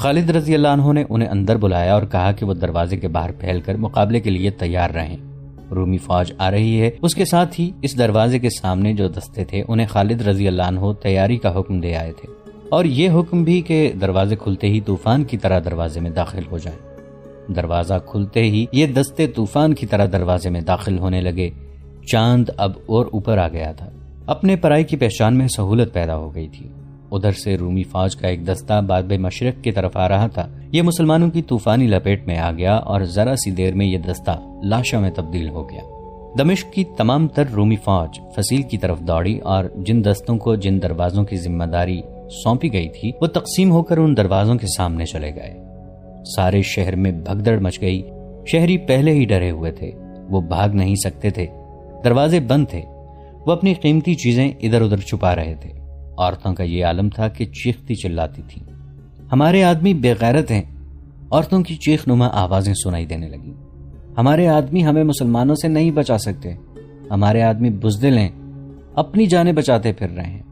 خالد رضی اللہ عنہ نے انہیں اندر بلایا اور کہا کہ وہ دروازے کے باہر پھیل کر مقابلے کے لیے تیار رہیں، رومی فوج آ رہی ہے۔ اس کے ساتھ ہی اس دروازے کے سامنے جو دستے تھے انہیں خالد رضی اللہ عنہ تیاری کا حکم دے آئے تھے، اور یہ حکم بھی کہ دروازے کھلتے ہی طوفان کی طرح دروازے میں داخل ہو جائیں۔ دروازہ کھلتے ہی یہ دستے طوفان کی طرح دروازے میں داخل ہونے لگے۔ چاند اب اور اوپر آ گیا تھا، اپنے پرائی کی پہچان میں سہولت پیدا ہو گئی تھی۔ ادھر سے رومی فوج کا ایک دستہ باب مشرق کی طرف آ رہا تھا۔ یہ مسلمانوں کی طوفانی لپیٹ میں آ گیا اور ذرا سی دیر میں یہ دستہ لاشوں میں تبدیل ہو گیا۔ دمشق کی تمام تر رومی فوج فصیل کی طرف دوڑی اور جن دستوں کو جن دروازوں کی ذمہ داری سونپی گئی تھی وہ تقسیم ہو کر ان دروازوں کے سامنے چلے گئے۔ سارے شہر میں بھگدڑ مچ گئی۔ شہری پہلے ہی ڈرے ہوئے تھے، وہ بھاگ نہیں سکتے تھے، دروازے بند تھے، وہ اپنی قیمتی چیزیں ادھر ادھر چھپا رہے تھے۔ عورتوں کا یہ عالم تھا کہ چیختی چلاتی تھیں، ہمارے آدمی بے غیرت ہیں۔ عورتوں کی چیخ نما آوازیں سنائی دینے لگی، ہمارے آدمی ہمیں مسلمانوں سے نہیں بچا سکتے، ہمارے آدمی بزدل ہیں، اپنی جانیں بچاتے پھر رہے ہیں۔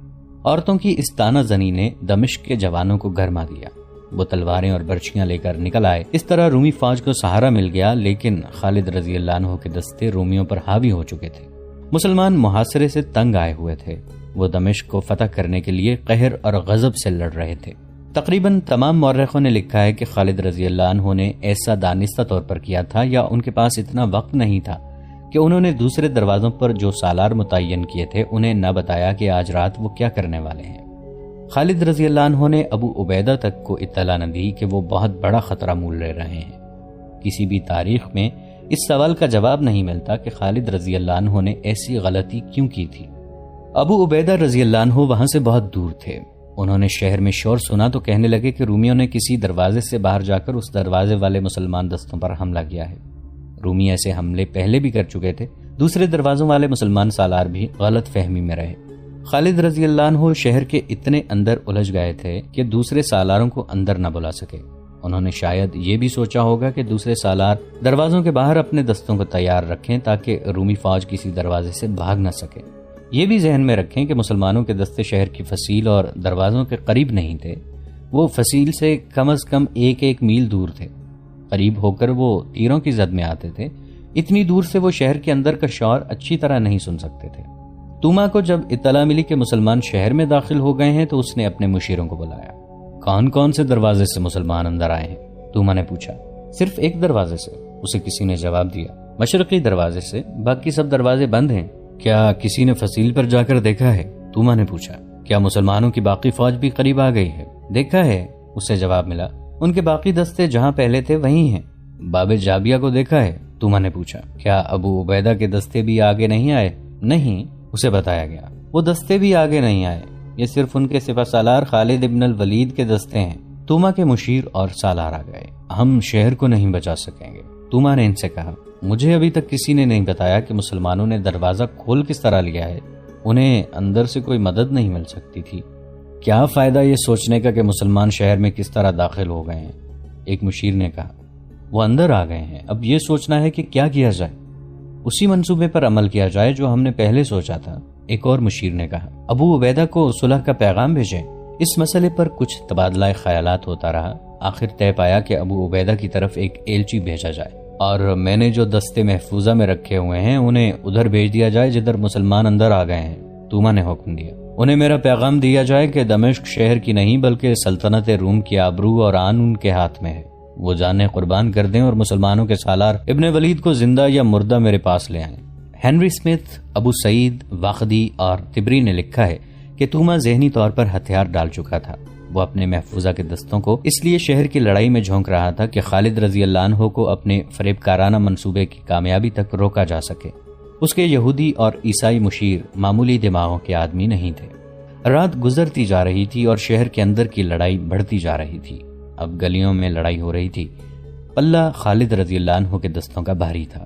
عورتوں کی اس طعنہ زنی نے دمشق کے جوانوں کو گرما دیا۔ وہ تلواریں اور برچیاں لے کر نکل آئے۔ اس طرح رومی فوج کو سہارا مل گیا، لیکن خالد رضی اللہ عنہ کے دستے رومیوں پر حاوی ہو چکے تھے۔ مسلمان محاصرے سے تنگ آئے ہوئے تھے، وہ دمشق کو فتح کرنے کے لیے قہر اور غضب سے لڑ رہے تھے۔ تقریباً تمام مورخوں نے لکھا ہے کہ خالد رضی اللہ عنہ نے ایسا دانستہ طور پر کیا تھا یا ان کے پاس اتنا وقت نہیں تھا کہ انہوں نے دوسرے دروازوں پر جو سالار متعین کیے تھے انہیں نہ بتایا کہ آج رات وہ کیا کرنے والے ہیں۔ خالد رضی اللہ عنہ نے ابو عبیدہ تک کو اطلاع نہ دی کہ وہ بہت بڑا خطرہ مول لے رہے ہیں۔ کسی بھی تاریخ میں اس سوال کا جواب نہیں ملتا کہ خالد رضی اللہ عنہ نے ایسی غلطی کیوں کی تھی۔ ابو عبیدہ رضی اللہ عنہ وہاں سے بہت دور تھے۔ انہوں نے شہر میں شور سنا تو کہنے لگے کہ رومیوں نے کسی دروازے سے باہر جا کر اس دروازے والے مسلمان دستوں پر حملہ کیا ہے۔ رومی ایسے حملے پہلے بھی کر چکے تھے، دوسرے دروازوں والے مسلمان سالار بھی غلط فہمی میں رہے۔ خالد رضی اللہ عنہ شہر کے اتنے اندر الجھ گئے تھے کہ دوسرے سالاروں کو اندر نہ بلا سکے۔ انہوں نے شاید یہ بھی سوچا ہوگا کہ دوسرے سالار دروازوں کے باہر اپنے دستوں کو تیار رکھیں تاکہ رومی فوج کسی دروازے سے بھاگ نہ سکے۔ یہ بھی ذہن میں رکھیں کہ مسلمانوں کے دستے شہر کی فصیل اور دروازوں کے قریب نہیں تھے، وہ فصیل سے کم از کم ایک میل دور تھے۔ قریب ہو کر وہ تیروں کی زد میں آتے تھے، اتنی دور سے وہ شہر کے اندر کا شور اچھی طرح نہیں سن سکتے تھے۔ توما کو جب اطلاع ملی کہ مسلمان شہر میں داخل ہو گئے ہیں تو اس نے اپنے مشیروں کو بلایا۔ کون کون سے دروازے سے مسلمان اندر آئے ہیں؟ توما نے پوچھا۔ صرف ایک دروازے سے، اسے کسی نے جواب دیا، مشرقی دروازے سے، باقی سب دروازے بند ہیں۔ کیا کسی نے فصیل پر جا کر دیکھا ہے؟ توما نے پوچھا۔ کیا مسلمانوں کی باقی فوج بھی قریب آ گئی ہے؟ دیکھا ہے، اسے جواب ملا، ان کے باقی دستے جہاں پہلے تھے وہیں ہیں۔ باب جابیہ کو دیکھا ہے؟ توما نے پوچھا۔ کیا ابو عبیدہ کے دستے بھی آگے نہیں آئے؟ نہیں، اسے بتایا گیا، وہ دستے بھی آگے نہیں آئے، یہ صرف ان کے سپہ سالار خالد ابن الولید کے دستے ہیں۔ توما کے مشیر اور سالار آ گئے۔ ہم شہر کو نہیں بچا سکیں گے، توما نے ان سے کہا۔ مجھے ابھی تک کسی نے نہیں بتایا کہ مسلمانوں نے دروازہ کھول کس طرح لیا ہے، انہیں اندر سے کوئی مدد نہیں مل سکتی تھی۔ کیا فائدہ یہ سوچنے کا کہ مسلمان شہر میں کس طرح داخل ہو گئے ہیں؟ ایک مشیر نے کہا۔ وہ اندر آ گئے ہیں، اب یہ سوچنا ہے کہ کیا کیا جائے، اسی منصوبے پر عمل کیا جائے جو ہم نے پہلے سوچا تھا، ایک اور مشیر نے کہا۔ ابو عبیدہ کو صلح کا پیغام بھیجیں۔ اس مسئلے پر کچھ تبادلہ خیالات ہوتا رہا، آخر طے پایا کہ ابو عبیدہ کی طرف ایک ایلچی بھیجا جائے اور میں نے جو دستے محفوظہ میں رکھے ہوئے ہیں انہیں ادھر بھیج دیا جائے جدھر مسلمان اندر آ گئے ہیں۔ توما نے حکم دیا۔ انہیں میرا پیغام دیا جائے کہ دمشق شہر کی نہیں بلکہ سلطنت روم کی آبرو اور آن ان کے ہاتھ میں ہے، وہ جانیں قربان کر دیں اور مسلمانوں کے سالار ابن ولید کو زندہ یا مردہ میرے پاس لے آئیں۔ ہنری اسمتھ، ابو سعید واقدی اور تبری نے لکھا ہے کہ توما ذہنی طور پر ہتھیار ڈال چکا تھا۔ وہ اپنے محفوظہ کے دستوں کو اس لیے شہر کی لڑائی میں جھونک رہا تھا کہ خالد رضی اللہ عنہ کو اپنے فریب کارانہ منصوبے کی کامیابی تک روکا جا سکے۔ اس کے یہودی اور عیسائی مشیر معمولی دماغوں کے آدمی نہیں تھے۔ رات گزرتی جا رہی تھی اور شہر کے اندر کی لڑائی بڑھتی جا رہی تھی۔ اب گلیوں میں لڑائی ہو رہی تھی۔ پلہ خالد رضی اللہ عنہ کے دستوں کا بھاری تھا۔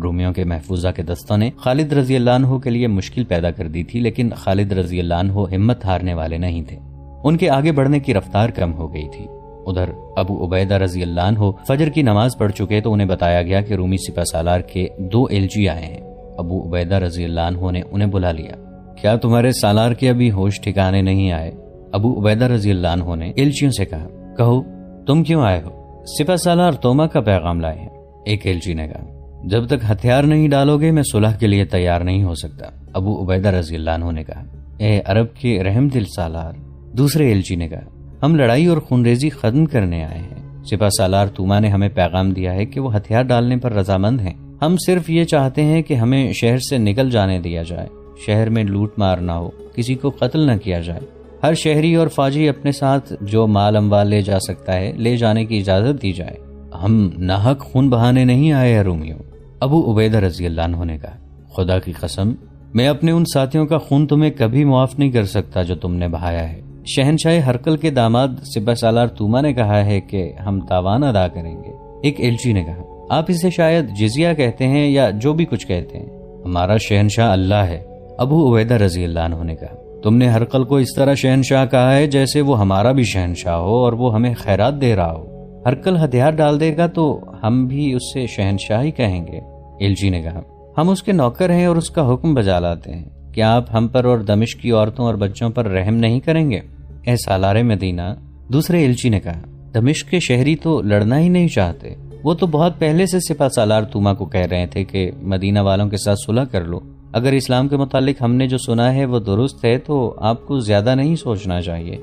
رومیوں کے محفوظہ کے دستوں نے خالد رضی اللہ عنہ کے لیے مشکل پیدا کر دی تھی، لیکن خالد رضی اللہ عنہ ہمت ہارنے والے نہیں تھے۔ ان کے آگے بڑھنے کی رفتار کم ہو گئی تھی۔ ادھر ابو عبیدہ رضی اللہ عنہ فجر کی نماز پڑھ چکے تو انہیں بتایا گیا کہ رومی سپہ سالار کے 2 ایلچی آئے ہیں۔ ابو عبیدہ رضی اللہ عنہ نے انہیں بلا لیا۔ کیا تمہارے سالار کے ابھی ہوش ٹھکانے نہیں آئے؟ ابو عبیدہ رضی اللہ عنہ نے ایلچیوں سے کہا۔ کہو، تم کیوں آئے ہو؟ سپہ سالار توما کا پیغام لائے ہیں، ایک ایلچی نے کہا۔ جب تک ہتھیار نہیں ڈالو گے میں صلح کے لیے تیار نہیں ہو سکتا، ابو عبیدہ رضی اللہ عنہ نے کہا۔ اے عرب کے رحم دل سالار، دوسرے ایلچی نے کہا، ہم لڑائی اور خونریزی ختم کرنے آئے ہیں۔ سپہ سالار توما نے ہمیں پیغام دیا ہے کہ وہ ہتھیار ڈالنے پر رضامند ہیں۔ ہم صرف یہ چاہتے ہیں کہ ہمیں شہر سے نکل جانے دیا جائے، شہر میں لوٹ مار نہ ہو، کسی کو قتل نہ کیا جائے، ہر شہری اور فوجی اپنے ساتھ جو مال اموال لے جا سکتا ہے لے جانے کی اجازت دی جائے۔ ہم ناحق خون بہانے نہیں آئے ہیں رومیوں، ابو عبیدہ رضی اللہ عنہ نے کہا۔ خدا کی قسم میں اپنے ان ساتھیوں کا خون تمہیں کبھی معاف نہیں کر سکتا جو تم نے بہایا ہے۔ شہنشاہ ہرقل کے داماد سپہ سالار توما نے کہا ہے کہ ہم تاوان ادا کریں گے، ایک ایلچی نے کہا۔ آپ اسے شاید جزیہ کہتے ہیں یا جو بھی کچھ کہتے ہیں، ہمارا شہنشاہ اللہ ہے، ابو عبیدہ رضی اللہ عنہ نے کہا۔ تم نے ہرقل کو اس طرح شہنشاہ کہا ہے جیسے وہ ہمارا بھی شہنشاہ ہو اور وہ ہمیں خیرات دے رہا ہو۔ ہرقل ہتھیار ڈال دے گا تو ہم بھی اس سے شہنشاہ ہی کہیں گے، ایلچی نے کہا۔ ہم اس کے نوکر ہیں اور اس کا حکم بجا لاتے ہیں، کیا آپ ہم پر اور دمشق کی عورتوں اور بچوں پر رحم نہیں کریں گے؟ اے سالار مدینہ، دوسرے ایلچی نے کہا، دمشق کے شہری تو لڑنا ہی نہیں چاہتے، وہ تو بہت پہلے سے سپہ سالار توما کو کہہ رہے تھے کہ مدینہ والوں کے ساتھ صلح کر لو۔ اگر اسلام کے متعلق ہم نے جو سنا ہے وہ درست ہے تو آپ کو زیادہ نہیں سوچنا چاہیے۔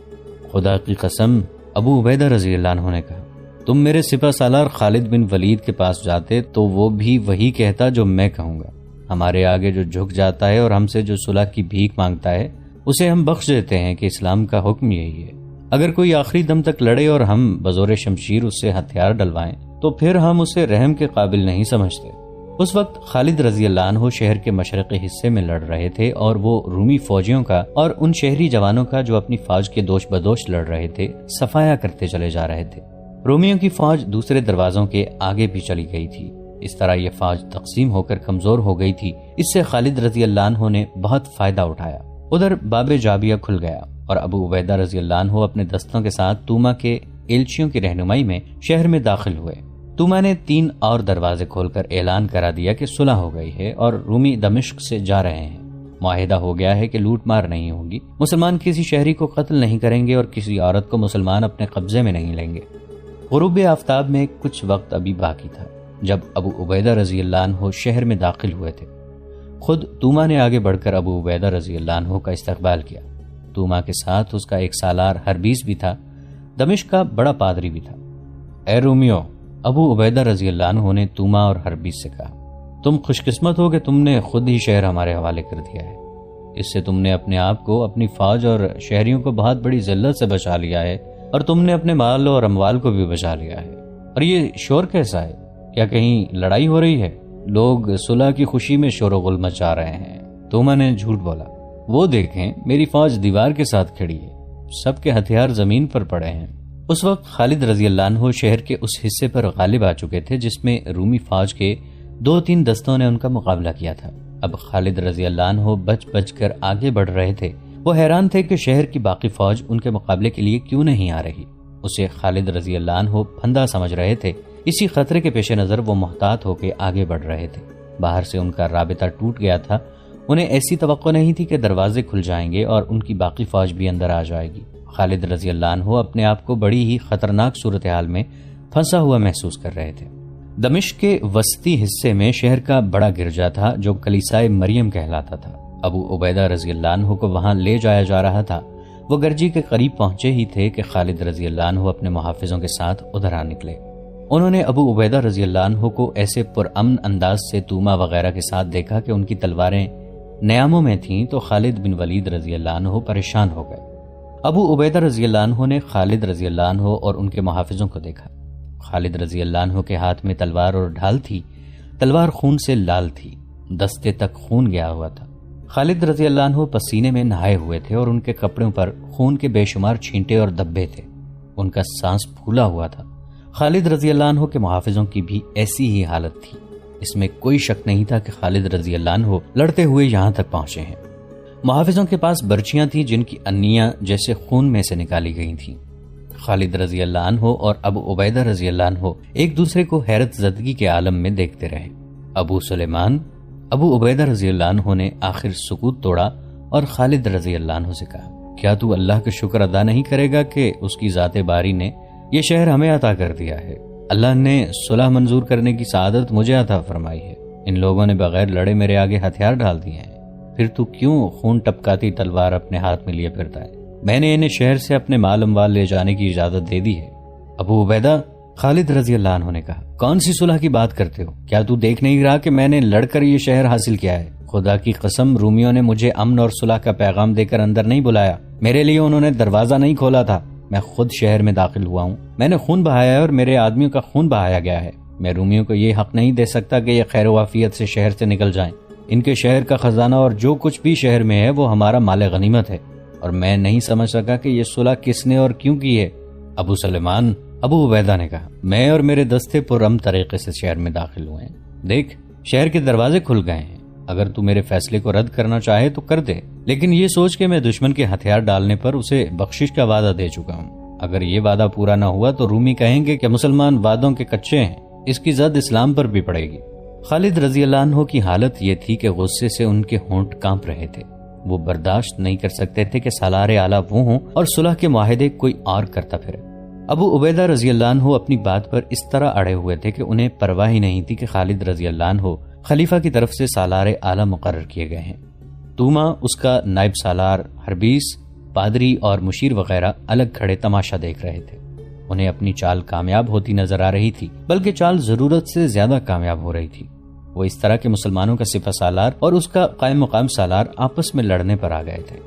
خدا کی قسم، ابو عبیدہ رضی اللہ عنہ نے کہا، تم میرے سپہ سالار خالد بن ولید کے پاس جاتے تو وہ بھی وہی کہتا جو میں کہوں گا۔ ہمارے آگے جو جھک جاتا ہے اور ہم سے جو صلح کی بھیک مانگتا ہے اسے ہم بخش دیتے ہیں کہ اسلام کا حکم یہی ہے۔ اگر کوئی آخری دم تک لڑے اور ہم بزور شمشیر اس سے ہتھیار ڈلوائیں تو پھر ہم اسے رحم کے قابل نہیں سمجھتے۔ اس وقت خالد رضی اللہ عنہ شہر کے مشرقی حصے میں لڑ رہے تھے اور وہ رومی فوجیوں کا اور ان شہری جوانوں کا جو اپنی فوج کے دوش بدوش لڑ رہے تھے صفایا کرتے چلے جا رہے تھے۔ رومیوں کی فوج دوسرے دروازوں کے آگے بھی چلی گئی تھی، اس طرح یہ فوج تقسیم ہو کر کمزور ہو گئی تھی۔ اس سے خالد رضی اللہ عنہ نے بہت فائدہ اٹھایا۔ ادھر باب جابیہ کھل گیا اور ابو عبیدہ رضی اللہ عنہ اپنے دستوں کے ساتھ توما کے ایلچیوں کی رہنمائی میں شہر میں داخل ہوئے۔ توما نے 3 اور دروازے کھول کر اعلان کرا دیا کہ صلح ہو گئی ہے اور رومی دمشق سے جا رہے ہیں۔ معاہدہ ہو گیا ہے کہ لوٹ مار نہیں ہوگی، مسلمان کسی شہری کو قتل نہیں کریں گے اور کسی عورت کو مسلمان اپنے قبضے میں نہیں لیں گے۔ غروب آفتاب میں کچھ وقت ابھی باقی تھا جب ابو عبیدہ رضی اللہ عنہ شہر میں داخل ہوئے تھے۔ خود توما نے آگے بڑھ کر ابو عبیدہ رضی اللہ عنہ کا استقبال کیا۔ توما کے ساتھ اس کا ایک سالار ہربیس بھی تھا، دمشق کا بڑا پادری بھی تھا۔ اے رومیو، ابو عبیدہ رضی اللہ عنہ نے توما اور ہربیس سے کہا، تم خوش قسمت ہو کہ تم نے خود ہی شہر ہمارے حوالے کر دیا ہے۔ اس سے تم نے اپنے آپ کو، اپنی فوج اور شہریوں کو بہت بڑی ذلت سے بچا لیا ہے اور تم نے اپنے مال اور اموال کو بھی بچا لیا ہے۔ اور یہ شور کیسا ہے؟ کیا کہیں لڑائی ہو رہی ہے؟ لوگ صلح کی خوشی میں شور و غل مچا رہے ہیں۔ توما نے جھوٹ بولا، وہ دیکھیں میری فوج دیوار کے ساتھ کھڑی ہے، سب کے ہتھیار زمین پر پڑے ہیں۔ اس وقت خالد رضی اللہ عنہ شہر کے اس حصے پر غالب آ چکے تھے جس میں رومی فوج کے 2-3 دستوں نے ان کا مقابلہ کیا تھا۔ اب خالد رضی اللہ عنہ بچ بچ کر آگے بڑھ رہے تھے۔ وہ حیران تھے کہ شہر کی باقی فوج ان کے مقابلے کے لیے کیوں نہیں آ رہی۔ اسے خالد رضی اللہ عنہ پھندا سمجھ رہے تھے۔ اسی خطرے کے پیش نظر وہ محتاط ہو کے آگے بڑھ رہے تھے۔ باہر سے ان کا رابطہ ٹوٹ گیا تھا، انہیں ایسی توقع نہیں تھی کہ دروازے کھل جائیں گے اور ان کی باقی فوج بھی اندر آ جائے گی۔ خالد رضی اللہ عنہ اپنے آپ کو بڑی ہی خطرناک صورتحال میں پھنسا ہوا محسوس کر رہے تھے۔ دمشق کے وسطی حصے میں شہر کا بڑا گرجا تھا جو کلیسائے مریم کہلاتا تھا۔ ابو عبیدہ رضی اللہ عنہ کو وہاں لے جایا جا رہا تھا۔ وہ گرجی کے قریب پہنچے ہی تھے کہ خالد رضی اللہ عنہ اپنے محافظوں کے ساتھ ادھر آ نکلے۔ انہوں نے ابو عبیدہ رضی اللہ عنہ کو ایسے پرامن انداز سے توما وغیرہ کے ساتھ دیکھا کہ ان کی تلواریں نیاموں میں تھیں تو خالد بن ولید رضی اللہ عنہ پریشان ہو گئے۔ ابو عبیدہ رضی اللہ عنہ نے خالد رضی اللہ عنہ اور ان کے محافظوں کو دیکھا۔ خالد رضی اللہ عنہ کے ہاتھ میں تلوار اور ڈھال تھی، تلوار خون سے لال تھی، دستے تک خون گیا ہوا تھا۔ خالد رضی اللہ عنہ پسینے میں نہائے ہوئے تھے اور ان کے کپڑوں پر خون کے بے شمار چھینٹے اور دبے تھے، ان کا سانس پھولا ہوا تھا۔ خالد رضی اللہ عنہ کے محافظوں کی بھی ایسی ہی حالت تھی۔ اس میں کوئی شک نہیں تھا کہ خالد رضی اللہ عنہ لڑتے ہوئے یہاں تک پہنچے ہیں۔ محافظوں کے پاس برچیاں تھیں جن کی انیاں جیسے خون میں سے نکالی گئی تھیں۔ خالد رضی اللہ عنہ اور ابو عبیدہ رضی اللہ عنہ ایک دوسرے کو حیرت زدگی کے عالم میں دیکھتے رہے۔ ابو سلیمان، ابو عبیدہ رضی اللہ عنہ نے آخر سکوت توڑا اور خالد رضی اللہ عنہ سے کہا، کیا تو اللہ کا شکر ادا نہیں کرے گا کہ اس کی ذات باری نے یہ شہر ہمیں عطا کر دیا ہے، اللہ نے صلح منظور کرنے کی سعادت مجھے عطا فرمائی ہے، ان لوگوں نے بغیر لڑے میرے آگے ہتھیار ڈال دیے ہیں، پھر تو کیوں خون ٹپکاتی تلوار اپنے ہاتھ میں لیے پھرتا ہے؟ میں نے انہیں شہر سے اپنے مال اموال لے جانے کی اجازت دے دی ہے۔ ابو عبیدہ، خالد رضی اللہ عنہ نے کہا، کون سی صلح کی بات کرتے ہو؟ کیا تو دیکھ نہیں رہا کہ میں نے لڑ کر یہ شہر حاصل کیا ہے؟ خدا کی قسم، رومیوں نے مجھے امن اور صلح کا پیغام دے کر اندر نہیں بلایا، میرے لیے انہوں نے دروازہ نہیں کھولا تھا، میں خود شہر میں داخل ہوا ہوں، میں نے خون بہایا ہے اور میرے آدمیوں کا خون بہایا گیا ہے، میں رومیوں کو یہ حق نہیں دے سکتا کہ یہ خیر و عافیت سے شہر سے نکل جائیں، ان کے شہر کا خزانہ اور جو کچھ بھی شہر میں ہے وہ ہمارا مال غنیمت ہے، اور میں نہیں سمجھ سکا کہ یہ صلح کس نے اور کیوں کی ہے۔ ابو سلیمان، ابو عبیدہ نے کہا، میں اور میرے دستے پرامن طریقے سے شہر میں داخل ہوئے ہیں، دیکھ شہر کے دروازے کھل گئے ہیں، اگر تو میرے فیصلے کو رد کرنا چاہے تو کر دے، لیکن یہ سوچ کہ میں دشمن کے ہتھیار ڈالنے پر اسے بخشش کا وعدہ دے چکا ہوں، اگر یہ وعدہ پورا نہ ہوا تو رومی کہیں گے کہ مسلمان وعدوں کے کچے ہیں، اس کی زد اسلام پر بھی پڑے گی۔ خالد رضی اللہ عنہ کی حالت یہ تھی کہ غصے سے ان کے ہونٹ کانپ رہے تھے، وہ برداشت نہیں کر سکتے تھے کہ سالار اعلیٰ وہ ہوں اور صلح کے معاہدے کوئی اور کرتا پھرے۔ ابو عبیدہ رضی اللہ عنہ اپنی بات پر اس طرح اڑے ہوئے تھے کہ انہیں پرواہ ہی نہیں تھی کہ خالد رضی اللہ عنہ خلیفہ کی طرف سے سالار اعلیٰ مقرر کیے گئے ہیں۔ توما، اس کا نائب سالار، حربیس، پادری اور مشیر وغیرہ الگ کھڑے تماشا دیکھ رہے تھے، انہیں اپنی چال کامیاب ہوتی نظر آ رہی تھی، بلکہ چال ضرورت سے زیادہ کامیاب ہو رہی تھی۔ وہ اس طرح کے مسلمانوں کا سپہ سالار اور اس کا قائم مقام سالار آپس میں لڑنے پر آ گئے تھے۔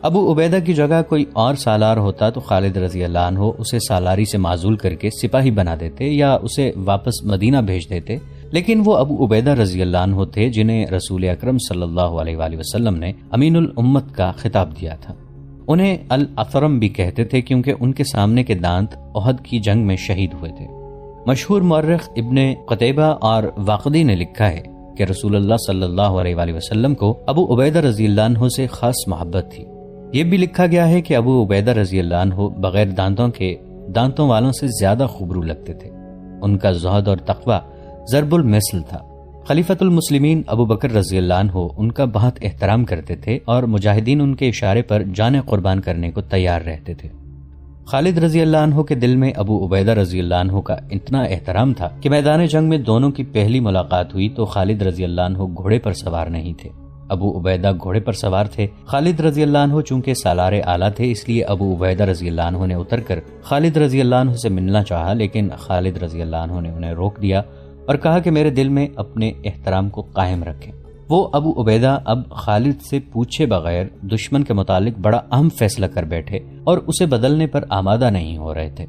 ابو عبیدہ کی جگہ کوئی اور سالار ہوتا تو خالد رضی اللہ عنہ اسے سالاری سے معزول کر کے سپاہی بنا دیتے یا اسے واپس مدینہ بھیج دیتے، لیکن وہ ابو عبیدہ رضی اللہ عنہ تھے جنہیں رسول اکرم صلی اللہ علیہ وآلہ وسلم نے امین الامت کا خطاب دیا تھا۔ انہیں الاثرم بھی کہتے تھے کیونکہ ان کے سامنے کے دانت احد کی جنگ میں شہید ہوئے تھے۔ مشہور مورخ ابن قتیبہ اور واقدی نے لکھا ہے کہ رسول اللہ صلی اللہ علیہ وآلہ وسلم کو ابو عبیدہ رضی اللہ عنہ سے خاص محبت تھی۔ یہ بھی لکھا گیا ہے کہ ابو عبیدہ رضی اللہ عنہ بغیر دانتوں کے دانتوں والوں سے زیادہ خوبرو لگتے تھے، ان کا زہد اور تقوی ضرب المثل تھا۔ خلیفۃ المسلمین ابو بکر رضی اللہ عنہ ان کا بہت احترام کرتے تھے اور مجاہدین ان کے اشارے پر جانیں قربان کرنے کو تیار رہتے تھے۔ خالد رضی اللہ عنہ کے دل میں ابو عبیدہ رضی اللہ عنہ کا اتنا احترام تھا کہ میدان جنگ میں دونوں کی پہلی ملاقات ہوئی تو خالد رضی اللہ عنہ گھوڑے پر سوار نہیں تھے، ابو عبیدہ گھوڑے پر سوار تھے۔ خالد رضی اللہ عنہ چونکہ سالار اعلیٰ تھے اس لیے ابو عبیدہ رضی اللہ عنہ نے اتر کر خالد رضی اللہ عنہ سے ملنا چاہا، لیکن خالد رضی اللہ عنہ نے انہیں روک دیا اور کہا کہ میرے دل میں اپنے احترام کو قائم رکھیں۔ وہ ابو عبیدہ اب خالد سے پوچھے بغیر دشمن کے متعلق بڑا اہم فیصلہ کر بیٹھے اور اسے بدلنے پر آمادہ نہیں ہو رہے تھے۔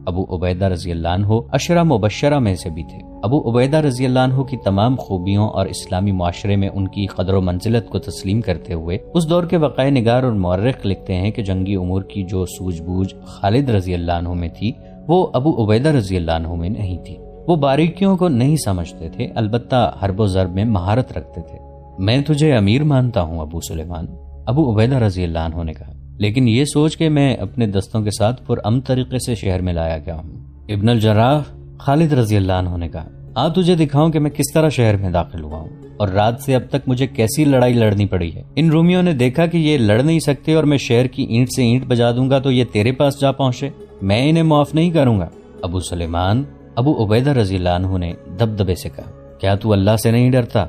ابو عبیدہ رضی اللہ عنہ عشرہ مبشرہ میں سے بھی تھے۔ ابو عبیدہ رضی اللہ عنہ کی تمام خوبیوں اور اسلامی معاشرے میں ان کی قدر و منزلت کو تسلیم کرتے ہوئے اس دور کے وقائع نگار اور مورخ لکھتے ہیں کہ جنگی امور کی جو سوجھ بوجھ خالد رضی اللہ عنہ میں تھی وہ ابو عبیدہ رضی اللہ عنہ میں نہیں تھی۔ وہ باریکیوں کو نہیں سمجھتے تھے، البتہ حرب و ضرب میں مہارت رکھتے تھے۔ میں تجھے امیر مانتا ہوں ابو سلیمان، ابو عبیدہ رضی اللہ عنہ نے کہا، لیکن یہ سوچ کہ میں اپنے دستوں کے ساتھ پرامن طریقے سے شہر میں لایا گیا ہوں۔ ابن الجراح، خالد رضی اللہ عنہ نے کہا، آ تجھے دکھاؤں کہ میں کس طرح شہر میں داخل ہوا ہوں اور رات سے اب تک مجھے کیسی لڑائی لڑنی پڑی ہے۔ ان رومیوں نے دیکھا کہ یہ لڑ نہیں سکتے اور میں شہر کی اینٹ سے اینٹ بجا دوں گا تو یہ تیرے پاس جا پہنچے، میں انہیں معاف نہیں کروں گا۔ ابو سلیمان، ابو عبیدہ رضی اللہ عنہ نے دبدبے سے کہا، کیا تو اللہ سے نہیں ڈرتا؟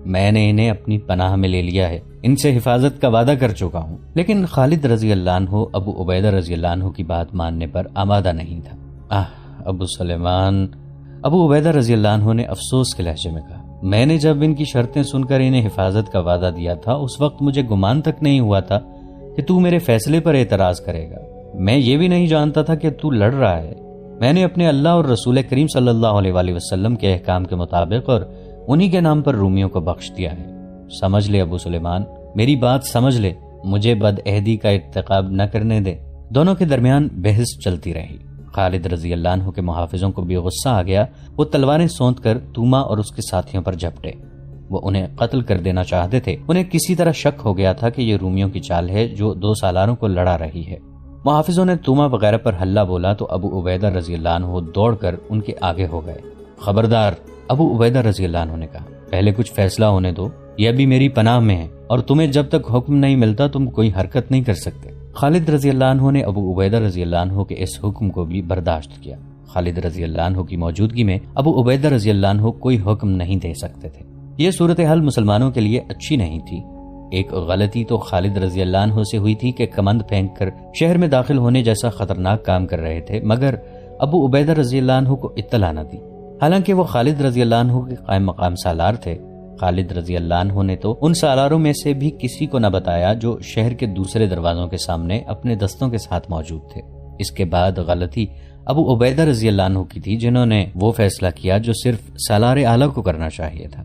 میں نے انہیں اپنی پناہ میں لے لیا ہے، ان سے حفاظت کا وعدہ کر چکا ہوں۔ لیکن خالد رضی اللہ عنہ ابو عبیدہ رضی اللہ عنہ کی بات ماننے پر آمادہ نہیں تھا۔ ابو سلیمان، ابو عبیدہ رضی اللہ عنہ نے افسوس کے لہجے میں کہا، میں نے جب ان کی شرطیں سن کر انہیں حفاظت کا وعدہ دیا تھا اس وقت مجھے گمان تک نہیں ہوا تھا کہ تو میرے فیصلے پر اعتراض کرے گا۔ میں یہ بھی نہیں جانتا تھا کہ تو لڑ رہا ہے۔ میں نے اپنے اللہ اور رسول کریم صلی اللہ علیہ وآلہ وسلم کے احکام کے مطابق اور انہی کے نام پر رومیوں کو بخش دیا ہے۔ سمجھ لے ابو سلیمان، میری بات سمجھ لے، مجھے بد عہدی کا ارتکاب نہ کرنے دے۔ دونوں کے درمیان بحث چلتی رہی۔ خالد رضی اللہ عنہ کے محافظوں کو بھی غصہ آ گیا، وہ تلواریں سونت کر توما اور اس کے ساتھیوں پر جھپٹے۔ وہ انہیں قتل کر دینا چاہتے تھے۔ انہیں کسی طرح شک ہو گیا تھا کہ یہ رومیوں کی چال ہے جو دو سالاروں کو لڑا رہی ہے۔ محافظوں نے توما وغیرہ پر حلہ بولا تو ابو عبیدہ رضی اللہ عنہ دوڑ کر ان کے آگے ہو گئے۔ خبردار، ابو عبیدہ رضی اللہ عنہ نے کہا، پہلے کچھ فیصلہ ہونے دو، یہ ابھی میری پناہ میں ہے اور تمہیں جب تک حکم نہیں ملتا تم کوئی حرکت نہیں کر سکتے۔ خالد رضی اللہ عنہ نے ابو عبیدہ رضی اللہ عنہ کے اس حکم کو بھی برداشت کیا۔ خالد رضی اللہ عنہ کی موجودگی میں ابو عبیدہ رضی اللہ عنہ کوئی حکم نہیں دے سکتے تھے۔ یہ صورتحال مسلمانوں کے لیے اچھی نہیں تھی۔ ایک غلطی تو خالد رضی اللہ عنہ سے ہوئی تھی کہ کمند پھینک کر شہر میں داخل ہونے جیسا خطرناک کام کر رہے تھے، مگر ابو عبیدہ رضی اللہ عنہ کو اطلاع نہ دی، حالانکہ وہ خالد رضی اللہ عنہ کے قائم مقام سالار تھے۔ خالد رضی اللہ عنہ نے تو ان سالاروں میں سے بھی کسی کو نہ بتایا جو شہر کے دوسرے دروازوں کے سامنے اپنے دستوں کے ساتھ موجود تھے۔ اس کے بعد غلطی ابو عبیدہ رضی اللہ عنہ کی تھی، جنہوں نے وہ فیصلہ کیا جو صرف سالار اعلیٰ کو کرنا چاہیے تھا۔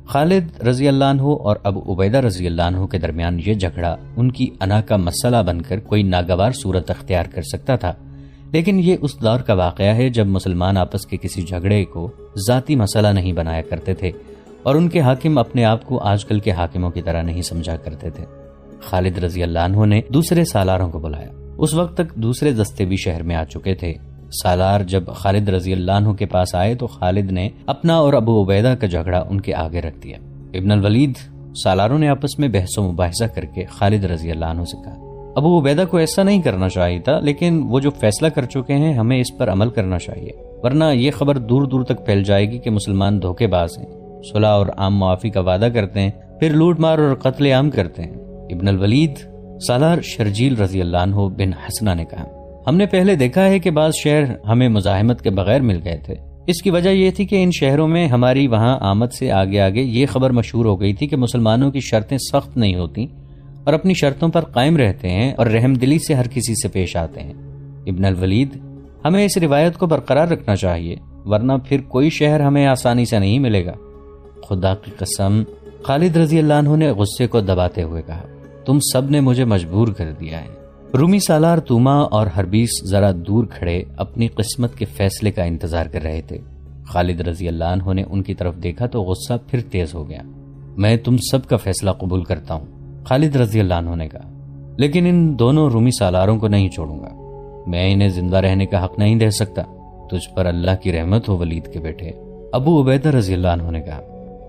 خالد رضی اللہ عنہ اور ابو عبیدہ رضی اللہ عنہ کے درمیان یہ جھگڑا ان کی انا کا مسئلہ بن کر کوئی ناگوار صورت اختیار کر سکتا تھا، لیکن یہ اس دور کا واقعہ ہے جب مسلمان آپس کے کسی جھگڑے کو ذاتی مسئلہ نہیں بنایا کرتے تھے اور ان کے حاکم اپنے آپ کو آج کل کے حاکموں کی طرح نہیں سمجھا کرتے تھے۔ خالد رضی اللہ عنہ نے دوسرے سالاروں کو بلایا۔ اس وقت تک دوسرے دستے بھی شہر میں آ چکے تھے۔ سالار جب خالد رضی اللہ عنہ کے پاس آئے تو خالد نے اپنا اور ابو عبیدہ کا جھگڑا ان کے آگے رکھ دیا۔ ابن الولید، سالاروں نے آپس میں بحث و مباحثہ کر کے خالد رضی اللہ عنہ سے کہا، ابو عبیدہ کو ایسا نہیں کرنا چاہیے تھا، لیکن وہ جو فیصلہ کر چکے ہیں ہمیں اس پر عمل کرنا چاہیے، ورنہ یہ خبر دور دور تک پھیل جائے گی کہ مسلمان دھوکے باز ہیں، صلح اور عام معافی کا وعدہ کرتے ہیں، پھر لوٹ مار اور قتل عام کرتے ہیں۔ ابن الولید، سالار شرجیل رضی اللہ عنہ بن حسنہ نے کہا، ہم نے پہلے دیکھا ہے کہ بعض شہر ہمیں مزاحمت کے بغیر مل گئے تھے۔ اس کی وجہ یہ تھی کہ ان شہروں میں ہماری وہاں آمد سے آگے آگے یہ خبر مشہور ہو گئی تھی کہ مسلمانوں کی شرطیں سخت نہیں ہوتی اور اپنی شرطوں پر قائم رہتے ہیں اور رحم دلی سے ہر کسی سے پیش آتے ہیں۔ ابن الولید، ہمیں اس روایت کو برقرار رکھنا چاہیے، ورنہ پھر کوئی شہر ہمیں آسانی سے نہیں ملے گا۔ خدا کی قسم، خالد رضی اللہ عنہ نے غصے کو دباتے ہوئے کہا، تم سب نے مجھے مجبور کر دیا ہے۔ رومی سالار توما اور ہربیس ذرا دور کھڑے اپنی قسمت کے فیصلے کا انتظار کر رہے تھے۔ خالد رضی اللہ عنہ نے ان کی طرف دیکھا تو غصہ پھر تیز ہو گیا۔ میں تم سب کا فیصلہ قبول کرتا ہوں، خالد رضی اللہ عنہ نے کہا، لیکن ان دونوں رومی سالاروں کو نہیں چھوڑوں گا۔ میں انہیں زندہ رہنے کا حق نہیں دے سکتا۔ تجھ پر اللہ کی رحمت ہو ولید کے بیٹے، ابو عبیدہ رضی اللہ عنہ نے کہا،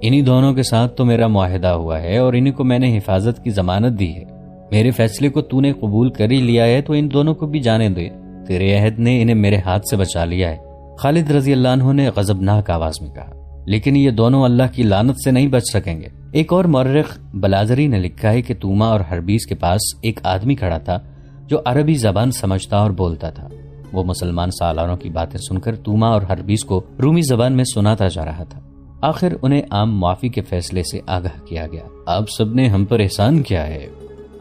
انہی دونوں کے ساتھ تو میرا معاہدہ ہوا ہے اور انہی کو میں نے حفاظت کی ضمانت دی ہے۔ میرے فیصلے کو تو نے قبول کر ہی لیا ہے تو ان دونوں کو بھی جانے دے، تیرے عہد نے انہیں میرے ہاتھ سے بچا لیا ہے۔ خالد رضی اللہ عنہ نے غضبناک آواز میں کہا، لیکن یہ دونوں اللہ کی لعنت سے نہیں بچ سکیں گے۔ ایک اور مورخ بلازری نے لکھا ہے کہ توما اور ہربیس کے پاس ایک آدمی کھڑا تھا جو عربی زبان سمجھتا اور بولتا تھا۔ وہ مسلمان سالاروں کی باتیں سن کر توما اور ہربیس کو رومی زبان میں سناتا جا رہا تھا۔ آخر انہیں عام معافی کے فیصلے سے آگاہ کیا گیا۔ آپ سب نے ہم پر احسان کیا ہے۔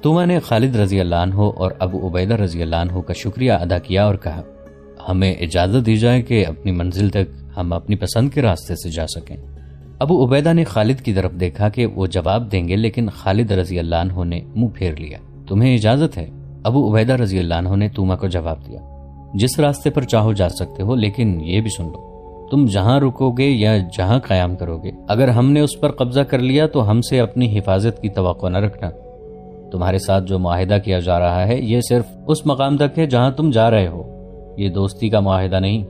توما نے خالد رضی اللہ عنہ اور ابو عبیدہ رضی اللہ عنہ کا شکریہ ادا کیا اور کہا، ہمیں اجازت دی جائے کہ اپنی منزل تک ہم اپنی پسند کے راستے سے جا سکیں۔ ابو عبیدہ نے خالد کی طرف دیکھا کہ وہ جواب دیں گے، لیکن خالد رضی اللہ عنہ نے منہ پھیر لیا۔ تمہیں اجازت ہے؟ ابو عبیدہ رضی اللہ عنہ نے توما کو جواب دیا، جس راستے پر چاہو جا سکتے ہو، لیکن یہ بھی سن لو، تم جہاں رکو گے یا جہاں قیام کرو گے، اگر ہم نے اس پر قبضہ کر لیا تو ہم سے اپنی حفاظت کی توقع نہ رکھنا۔ تمہارے ساتھ جو معاہدہ کیا جا رہا ہے یہ صرف اس مقام تک ہے جہاں تم جا رہے ہو، یہ دوستی کا معاہدہ نہیں۔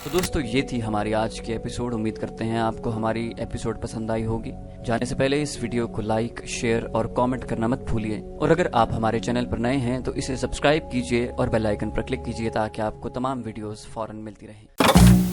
تو دوستو، یہ تھی ہماری آج کی ایپیسوڈ۔ امید کرتے ہیں آپ کو ہماری ایپیسوڈ پسند آئی ہوگی۔ جانے سے پہلے اس ویڈیو کو لائک، شیئر اور کامنٹ کرنا مت بھولیے، اور اگر آپ ہمارے چینل پر نئے ہیں تو اسے سبسکرائب کیجیے اور بیل آئیکن پر کلک کیجیے تاکہ آپ کو تمام ویڈیوز فوراً ملتی رہیں۔